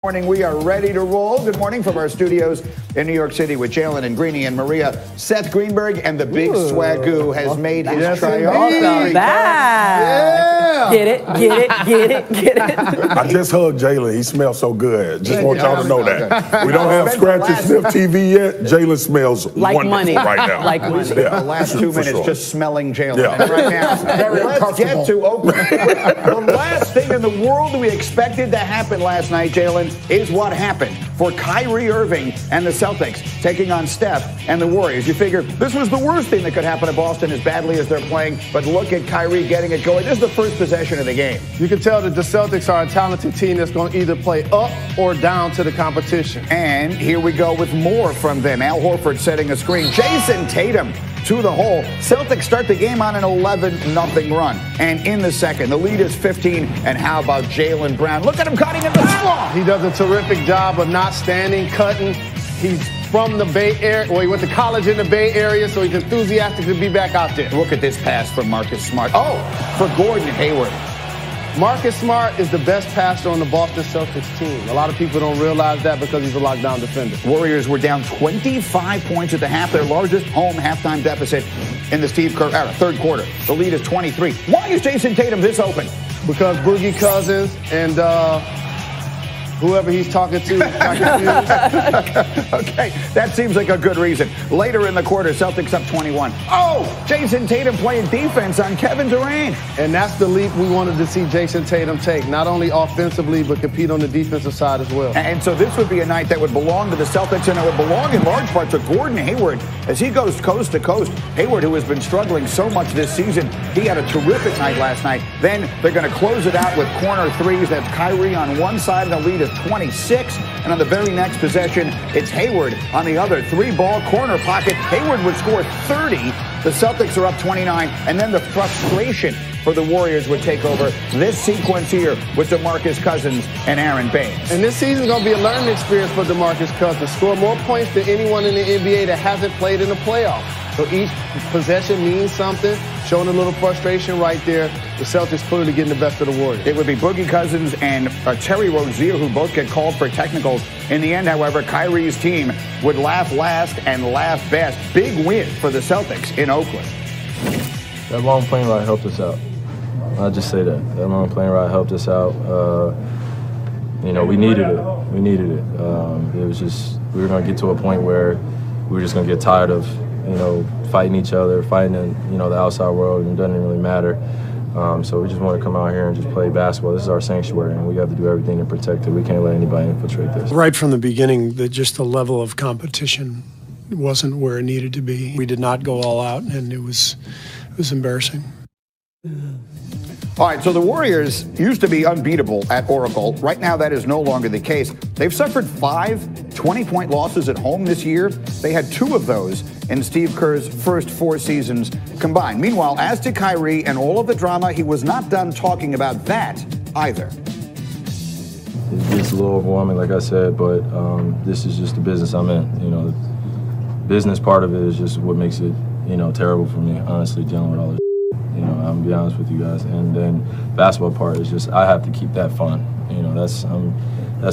Morning, we are ready to roll. Good morning from our studios in New York City with Jalen and Greeny and Maria. Seth Greenberg and the big swagoo has made his triumphant. Yeah. Get it. I just hugged Jalen. He smells so good. Just want y'all to know that. We don't have Scratch and Sniff TV yet. Jalen smells like wonderful money right now. Like money. The last 2 minutes just smelling Jalen. Yeah. And right now, let's get to Oakland. The last thing in the world we expected to happen last night, Jalen, is what happened for Kyrie Irving and the Celtics taking on Steph and the Warriors. You figure this was the worst thing that could happen to Boston as badly as they're playing, but look at Kyrie getting it going. This is the first possession of the game. You can tell that the Celtics are a talented team that's going to either play up or down to the competition. And here we go with more from them. Al Horford setting a screen. Jason Tatum to the hole. Celtics start the game on an 11-0 run. And in the second, the lead is 15. And how about Jaylen Brown? Look at him cutting in the slot. He does a terrific job of not standing, cutting. He's from the Bay Area. Well, he went to college in the Bay Area, so he's enthusiastic to be back out there. Look at this pass from Marcus Smart. Oh, for Gordon Hayward. Marcus Smart is the best passer on the Boston Celtics team. A lot of people don't realize that because he's a lockdown defender. Warriors were down 25 points at the half, their largest home halftime deficit in the Steve Kerr era, third quarter. The lead is 23. Why is Jason Tatum this open? Because Boogie Cousins and whoever he's talking to. Okay, that seems like a good reason. Later in the quarter, Celtics up 21. Oh, Jason Tatum playing defense on Kevin Durant. And that's the leap we wanted to see Jason Tatum take, not only offensively, but compete on the defensive side as well. And so this would be a night that would belong to the Celtics, and it would belong in large part to Gordon Hayward as he goes coast to coast. Hayward, who has been struggling so much this season, he had a terrific night last night. Then they're going to close it out with corner threes. That's Kyrie on one side, and the lead is 26, and on the very next possession, it's Hayward on the other. Three-ball corner pocket. Hayward would score 30. The Celtics are up 29, and then the frustration for the Warriors would take over. This sequence here with DeMarcus Cousins and Aaron Baines. And this season's going to be a learning experience for DeMarcus Cousins. Score more points than anyone in the NBA that hasn't played in the playoffs. So each possession means something. Showing a little frustration right there. The Celtics clearly getting the best of the Warriors. It would be Boogie Cousins and Terry Rozier who both get called for technicals. In the end, however, Kyrie's team would laugh last and laugh best. Big win for the Celtics in Oakland. That long plane ride helped us out. I'll just say that. That long plane ride helped us out. We needed it. It was just, we were going to get to a point where we were just going to get tired of, fighting each other, fighting in, the outside world, and it doesn't really matter. So we just want to come out here and just play basketball. This is our sanctuary, and we have to do everything to protect it. We can't let anybody infiltrate this. Right from the beginning, just the level of competition wasn't where it needed to be. We did not go all out, and it was embarrassing. All right, so the Warriors used to be unbeatable at Oracle. Right now, that is no longer the case. They've suffered 5 20-point losses at home this year. They had 2 of those in Steve Kerr's first 4 seasons combined. Meanwhile, as to Kyrie and all of the drama, he was not done talking about that either. It gets a little overwhelming, like I said, but this is just the business I'm in. The business part of it is just what makes it, terrible for me, honestly, dealing with all this. I'm gonna be honest with you guys. And then basketball part is just I have to keep that fun. That's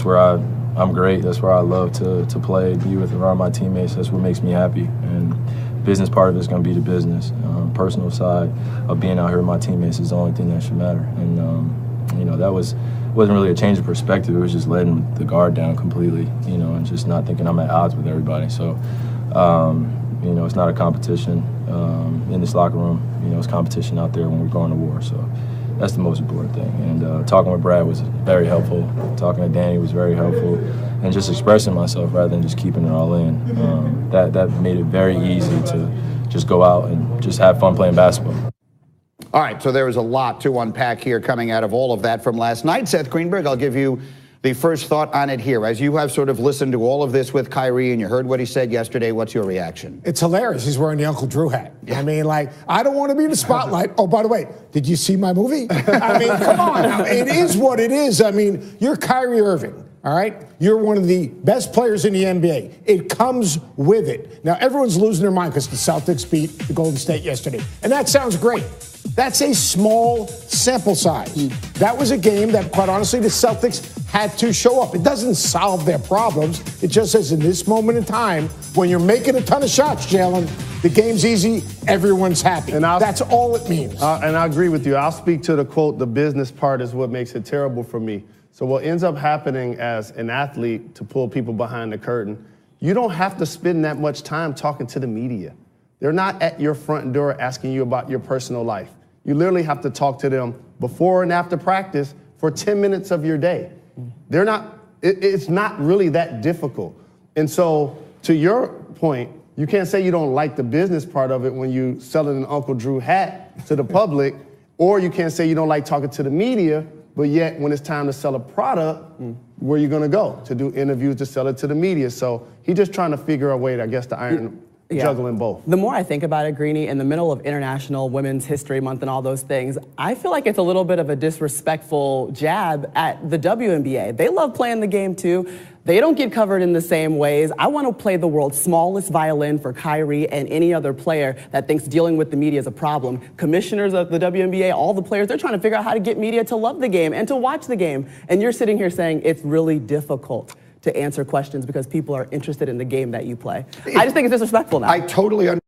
where I'm great. That's where I love to play, be with around my teammates. That's what makes me happy. And business part of it is gonna be the business. Personal side of being out here with my teammates is the only thing that should matter. And that wasn't really a change of perspective. It was just letting the guard down completely. And just not thinking I'm at odds with everybody. So. It's not a competition in this locker room. It's competition out there when we're going to war. So that's the most important thing. And talking with Brad was very helpful. Talking to Danny was very helpful. And just expressing myself rather than just keeping it all in. That made it very easy to just go out and just have fun playing basketball. All right, so there is a lot to unpack here coming out of all of that from last night. Seth Greenberg, I'll give you the first thought on it here. As you have sort of listened to all of this with Kyrie and you heard what he said yesterday, what's your reaction? It's hilarious. He's wearing the Uncle Drew hat. Yeah. I mean, I don't want to be in the spotlight. Oh, by the way, did you see my movie? I mean, come on now. It is what it is. I mean, you're Kyrie Irving, all right? You're one of the best players in the NBA. It comes with it. Now, everyone's losing their mind because the Celtics beat the Golden State yesterday. And that sounds great. That's a small sample size. That was a game that, quite honestly, the Celtics had to show up. It doesn't solve their problems. It just says in this moment in time, when you're making a ton of shots, Jalen, the game's easy, everyone's happy. And that's all it means. And I agree with you. I'll speak to the quote, the business part is what makes it terrible for me. So what ends up happening as an athlete, to pull people behind the curtain, you don't have to spend that much time talking to the media. They're not at your front door asking you about your personal life. You literally have to talk to them before and after practice for 10 minutes of your day. They're not, it's not really that difficult. And so, to your point, you can't say you don't like the business part of it when you selling an Uncle Drew hat to the public, or you can't say you don't like talking to the media, but yet when it's time to sell a product, where you gonna go? To do interviews, to sell it to the media. So he's just trying to figure a way, I guess, to iron juggling both. The more I think about it, Greeny, in the middle of International Women's History Month and all those things, I feel like it's a little bit of a disrespectful jab at the WNBA. They love playing the game too. They don't get covered in the same ways. I want to play the world's smallest violin for Kyrie and any other player that thinks dealing with the media is a problem. Commissioners of the WNBA, all the players, they're trying to figure out how to get media to love the game and to watch the game. And you're sitting here saying it's really difficult to answer questions because people are interested in the game that you play. I just think it's disrespectful now. I totally understand.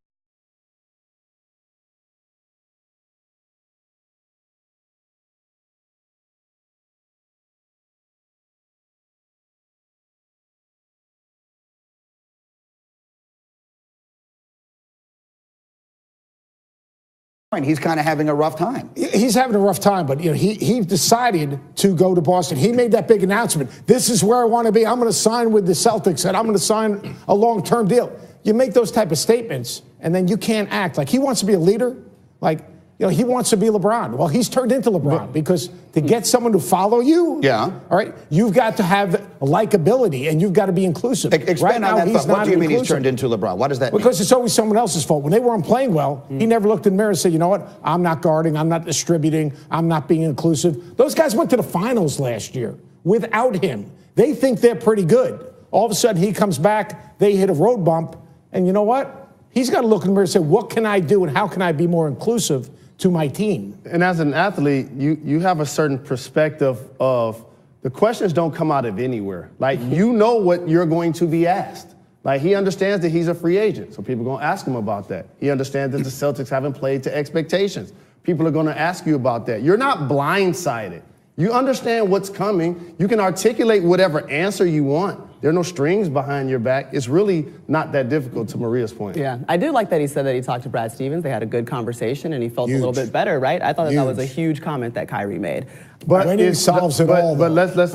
He's kind of having a rough time. He's having a rough time, but he decided to go to Boston. He made that big announcement. This is where I want to be. I'm going to sign with the Celtics, and I'm going to sign a long-term deal. You make those type of statements, and then you can't act like he wants to be a leader. Like, he wants to be LeBron. Well, he's turned into LeBron because to get someone to follow you, all right, you've got to have likability and you've got to be inclusive. Expand on that thought. What do you mean he's turned into LeBron? What does that mean? Because it's always someone else's fault. When they weren't playing well, he never looked in the mirror and said, you know what, I'm not guarding, I'm not distributing, I'm not being inclusive. Those guys went to the finals last year without him. They think they're pretty good. All of a sudden he comes back, they hit a road bump, and you know what? He's got to look in the mirror and say, what can I do and how can I be more inclusive to my team? And as an athlete, you have a certain perspective of the questions don't come out of anywhere. Like, you know what you're going to be asked. Like, he understands that he's a free agent, so people are going to ask him about that. He understands that the Celtics haven't played to expectations. People are going to ask you about that. You're not blindsided. You understand what's coming. You can articulate whatever answer you want. There are no strings behind your back. It's really not that difficult, to Maria's point. Yeah, I do like that he said that he talked to Brad Stevens. They had a good conversation, and he felt a little bit better, right? I thought that was a huge comment that Kyrie made. But when he solves it all. But let's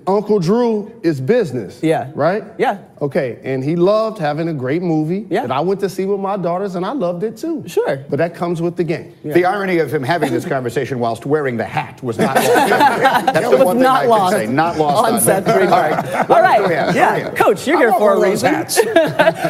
Uncle Drew is business. Yeah. Right? Yeah. Okay, and he loved having a great movie that I went to see with my daughters, and I loved it too. Sure. But that comes with the game. Yeah. The irony of him having this conversation whilst wearing the hat was not lost. That's the one thing I can say. Not lost on Seth Greenberg. All right. Yeah. Coach, you're here for a reason.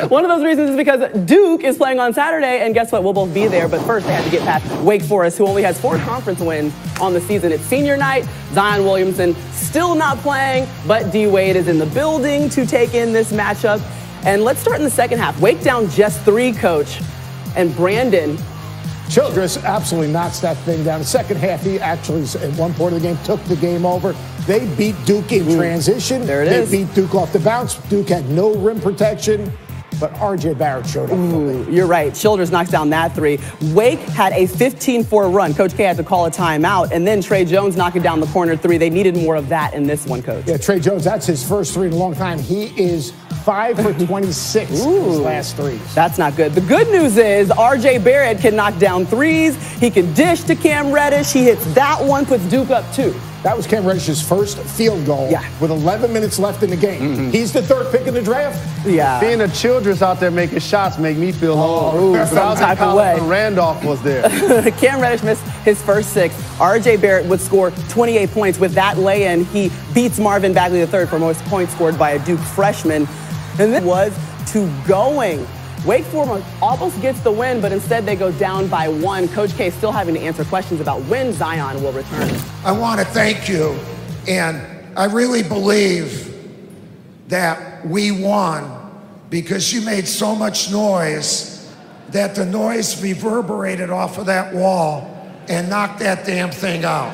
One of those reasons is because Duke is playing on Saturday, and guess what? We'll both be there. But first, they had to get past Wake Forest, who only has 4 conference wins on the season. It's senior night. Zion Williamson still not playing, but D. Wade is in the building to take in this matchup. And let's start in the second half. Wake down just 3, Coach. And Brandon Childress absolutely knocks that thing down. The second half, he actually, at one point of the game, took the game over. They beat Duke in transition. There it is. They beat Duke off the bounce. Duke had no rim protection, but R.J. Barrett showed up. You're right. Childress knocks down that 3. Wake had a 15-4 run. Coach K had to call a timeout, and then Trey Jones knocking down the corner 3. They needed more of that in this one, Coach. Yeah, Trey Jones, that's his first 3 in a long time. He is 5 for 26 in his last 3s. That's not good. The good news is R.J. Barrett can knock down 3s. He can dish to Cam Reddish. He hits that one, puts Duke up 2. That was Cam Reddish's first field goal with 11 minutes left in the game. He's the 3rd pick in the draft. Yeah. Being a Childress out there making shots make me feel old. Some type of way. Randolph was there. Cam Reddish missed his first 6. R.J. Barrett would score 28 points. With that lay-in, he beats Marvin Bagley III for most points scored by a Duke freshman. And then was to going. Wake Forest almost gets the win, but instead they go down by 1. Coach K still having to answer questions about when Zion will return. I want to thank you, and I really believe that we won because you made so much noise that the noise reverberated off of that wall and knock that damn thing out.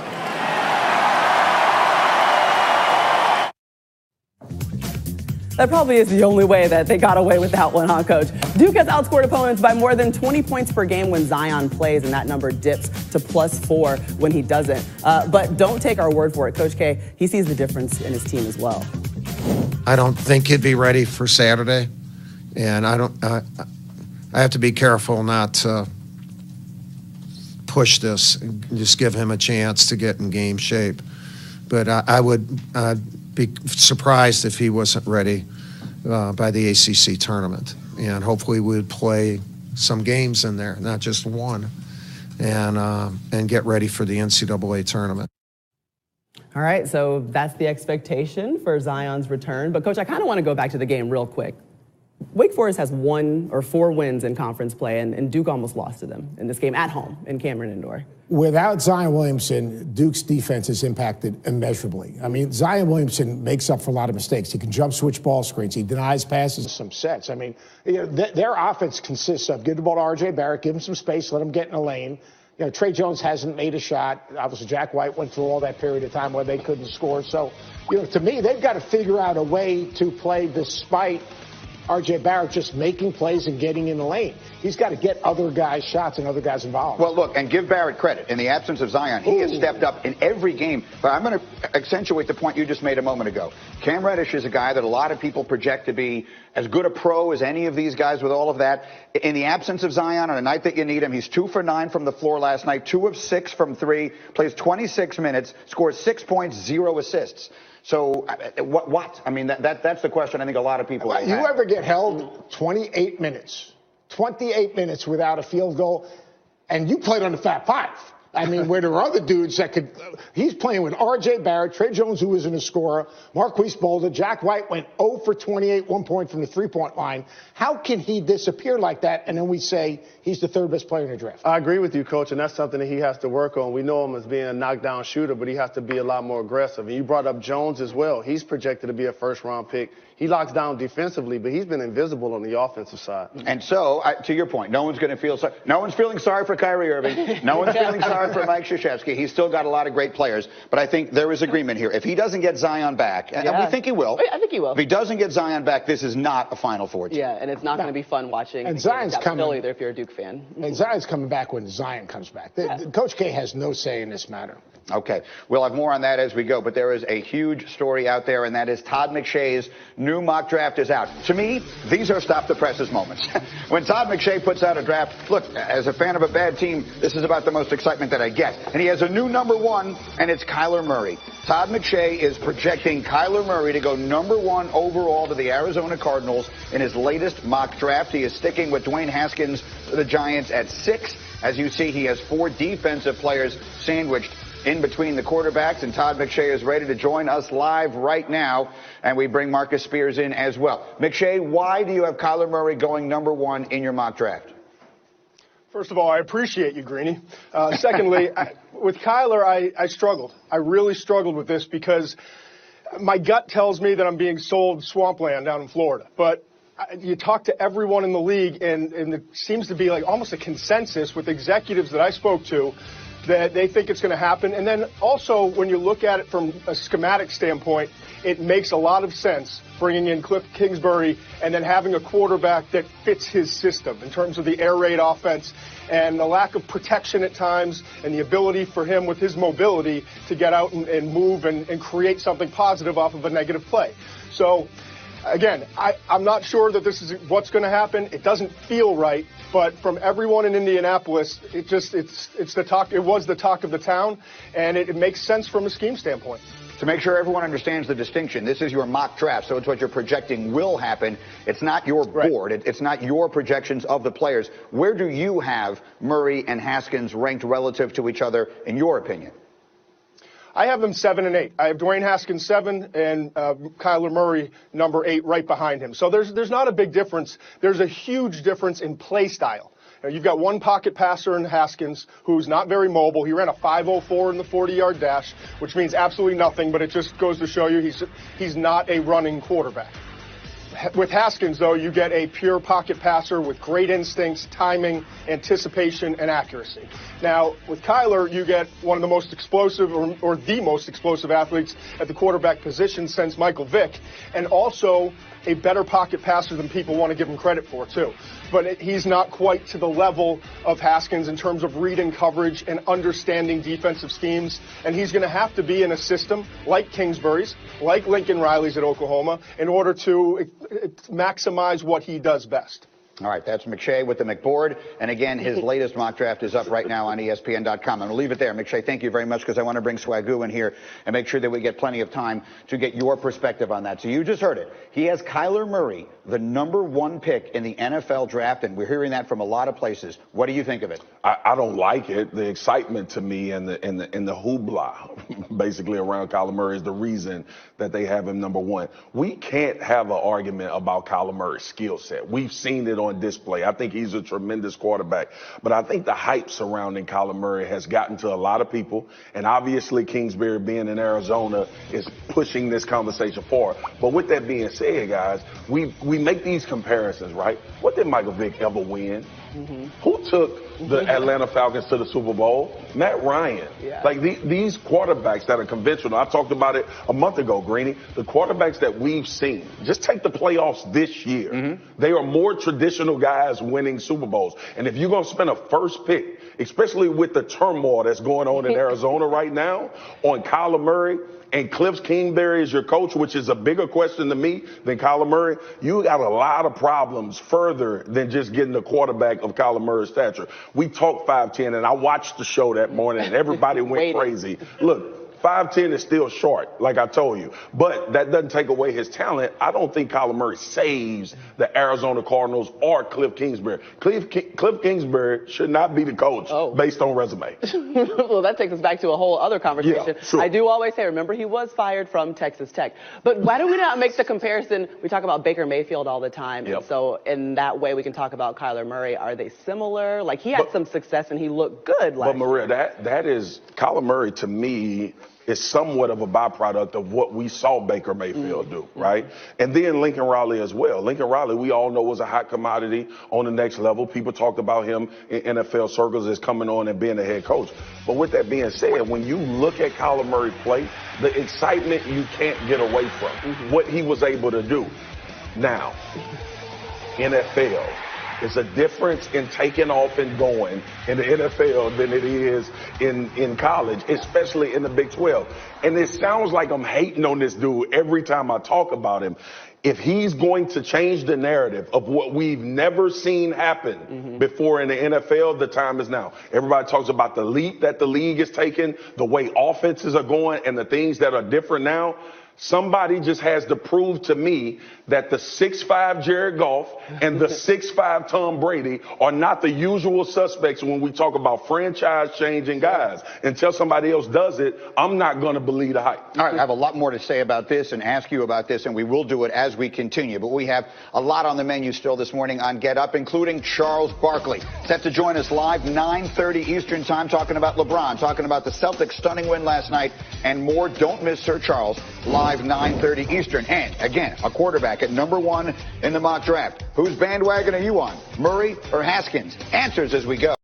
That probably is the only way that they got away with that one, huh, Coach? Duke has outscored opponents by more than 20 points per game when Zion plays, and that number dips to +4 when he doesn't. But don't take our word for it. Coach K, he sees the difference in his team as well. I don't think he'd be ready for Saturday, and I have to be careful not to push this and just give him a chance to get in game shape. But I would be surprised if he wasn't ready by the ACC tournament. And hopefully we'd play some games in there, not just one, and get ready for the NCAA tournament. All right, so that's the expectation for Zion's return. But, Coach, I kind of want to go back to the game real quick. Wake Forest has 1 or 4 wins in conference play, and Duke almost lost to them in this game at home in Cameron Indoor. Without Zion Williamson, Duke's defense is impacted immeasurably. I mean, Zion Williamson makes up for a lot of mistakes. He can jump switch ball screens. He denies passes. Some sets. I mean, their offense consists of give the ball to R.J. Barrett, give him some space, let him get in a lane. Trey Jones hasn't made a shot. Obviously, Jack White went through all that period of time where they couldn't score. So, to me, they've got to figure out a way to play despite R.J. Barrett just making plays and getting in the lane. He's got to get other guys shots and other guys involved. Well, look, and give Barrett credit. In the absence of Zion, he has stepped up in every game. But I'm going to accentuate the point you just made a moment ago. Cam Reddish is a guy that a lot of people project to be as good a pro as any of these guys with all of that. In the absence of Zion, on a night that you need him, he's 2 for 9 from the floor last night, 2 of 6 from 3, plays 26 minutes, scores 6 points, 0 assists. So what? I mean, that's the question I think a lot of people have. You ever get held 28 minutes without a field goal, and you played on the Fat Five? I mean, where there are other dudes that could. He's playing with R.J. Barrett, Trey Jones, who isn't a scorer, Marquise Boulder, Jack White went 0 for 28, 1 point from the three-point line. How can he disappear like that, and then we say he's the 3rd best player in the draft? I agree with you, Coach, and that's something that he has to work on. We know him as being a knockdown shooter, but he has to be a lot more aggressive. And you brought up Jones as well. He's projected to be a first-round pick. He locks down defensively, but he's been invisible on the offensive side. And so, to your point, no one's going to feel sorry. No one's feeling sorry for Kyrie Irving. No one's feeling sorry for Mike Krzyzewski. He's still got a lot of great players. But I think there is agreement here. If he doesn't get Zion back, and we think he will. I think he will. If he doesn't get Zion back, this is not a Final Four team. Yeah, and it's not going to be fun watching. And Zion's coming either if you're a Duke fan. And Zion's coming back when Zion comes back. Coach K has no say in this matter. Okay. We'll have more on that as we go, but there is a huge story out there, and that is Todd McShay's new mock draft is out. To me, these are stop the presses moments. When Todd McShay puts out a draft, look, as a fan of a bad team, this is about the most excitement that I get. And he has a new number 1, and it's Kyler Murray. Todd McShay is projecting Kyler Murray to go number 1 overall to the Arizona Cardinals in his latest mock draft. He is sticking with Dwayne Haskins for the Giants at 6. As you see, he has 4 defensive players sandwiched in between the quarterbacks, and Todd McShay is ready to join us live right now, and we bring Marcus Spears in as well. McShay, why do you have Kyler Murray going number 1 in your mock draft? First of all, I appreciate you, Greeny. Secondly, with Kyler, I struggled. I really struggled with this because my gut tells me that I'm being sold swampland down in Florida, but you talk to everyone in the league, and it seems to be like almost a consensus with executives that I spoke to that they think it's going to happen. And then also, when you look at it from a schematic standpoint, it makes a lot of sense bringing in Cliff Kingsbury and then having a quarterback that fits his system in terms of the air raid offense and the lack of protection at times and the ability for him with his mobility to get out and move and create something positive off of a negative play. So, again, I'm not sure that this is what's going to happen. It doesn't feel right. But from everyone in Indianapolis, it's the talk. It was the talk of the town, and it makes sense from a scheme standpoint. To make sure everyone understands the distinction, this is your mock draft, so it's what you're projecting will happen. It's not your board. It's not your projections of the players. Where do you have Murray and Haskins ranked relative to each other, in your opinion? I have them 7 and 8. I have Dwayne Haskins 7 and Kyler Murray number 8 right behind him. So there's not a big difference. There's a huge difference in play style. You've got one pocket passer in Haskins who's not very mobile. He ran a 5.04 in the 40-yard dash, which means absolutely nothing, but it just goes to show you he's not a running quarterback. With Haskins, though, you get a pure pocket passer with great instincts, timing, anticipation, and accuracy. Now, with Kyler, you get one of the most explosive or the most explosive athletes at the quarterback position since Michael Vick, and also a better pocket passer than people want to give him credit for, too. But he's not quite to the level of Haskins in terms of reading coverage and understanding defensive schemes. And he's going to have to be in a system like Kingsbury's, like Lincoln Riley's at Oklahoma, in order to maximize what he does best. All right, that's McShay with the McBoard. And again, his latest mock draft is up right now on ESPN.com. I'm going to leave it there. McShay, thank you very much, because I want to bring Swagoo in here and make sure that we get plenty of time to get your perspective on that. So you just heard it. He has Kyler Murray, the #1 pick in the NFL draft, and we're hearing that from a lot of places. What do you think of it? I don't like it. The excitement to me and the hoopla basically around Kyler Murray is the reason that they have him #1. We can't have an argument about Kyler Murray's skill set. We've seen it on display. I think he's a tremendous quarterback, but I think the hype surrounding Kyler Murray has gotten to a lot of people, and obviously Kingsbury being in Arizona is pushing this conversation forward. But with that being said, guys, we make these comparisons, right? What did Michael Vick ever win? Who took the Atlanta Falcons to the Super Bowl? Matt Ryan. Yeah. Like these quarterbacks that are conventional. I talked about it a month ago, Greeny. The quarterbacks that we've seen, just take the playoffs this year. They are more traditional guys winning Super Bowls. And if you're going to spend a first pick, especially with the turmoil that's going on in Arizona right now, on Kyler Murray, and Cliff Kingsbury is your coach, which is a bigger question to me than Kyler Murray, you got a lot of problems further than just getting the quarterback of Kyler Murray's stature. We talked 5'10", and I watched the show that morning, and everybody went crazy. Look, 5'10" is still short, like I told you. But that doesn't take away his talent. I don't think Kyler Murray saves the Arizona Cardinals or Cliff Kingsbury. Cliff Kingsbury should not be the coach based on resume. Well, that takes us back to a whole other conversation. Yeah, sure. I do always say, remember, he was fired from Texas Tech. But why do we not make the comparison? We talk about Baker Mayfield all the time. Yep. And so in that way, we can talk about Kyler Murray. Are they similar? Like, he had some success and he looked good last year. But Maria, that is, Kyler Murray to me is somewhat of a byproduct of what we saw Baker Mayfield do, right? And then Lincoln Riley as well. Lincoln Riley, we all know, was a hot commodity on the next level. People talked about him in NFL circles as coming on and being a head coach. But with that being said, when you look at Kyler Murray play, the excitement you can't get away from, what he was able to do. Now, NFL. It's a difference in taking off and going in the NFL than it is in college, especially in the Big 12. And it sounds like I'm hating on this dude every time I talk about him. If he's going to change the narrative of what we've never seen happen before in the NFL, the time is now. Everybody talks about the leap that the league is taking, the way offenses are going, and the things that are different now. Somebody just has to prove to me that the 6'5" Jared Goff and the 6'5" Tom Brady are not the usual suspects when we talk about franchise-changing guys. Until somebody else does it, I'm not going to believe the hype. All right, I have a lot more to say about this and ask you about this, and we will do it as we continue. But we have a lot on the menu still this morning on Get Up, including Charles Barkley, set to join us live 9:30 Eastern Time, talking about LeBron, talking about the Celtics' stunning win last night, and more. Don't miss Sir Charles live 9:30 Eastern. And again, a quarterback at #1 in the mock draft. Whose bandwagon are you on, Murray or Haskins? Answers as we go.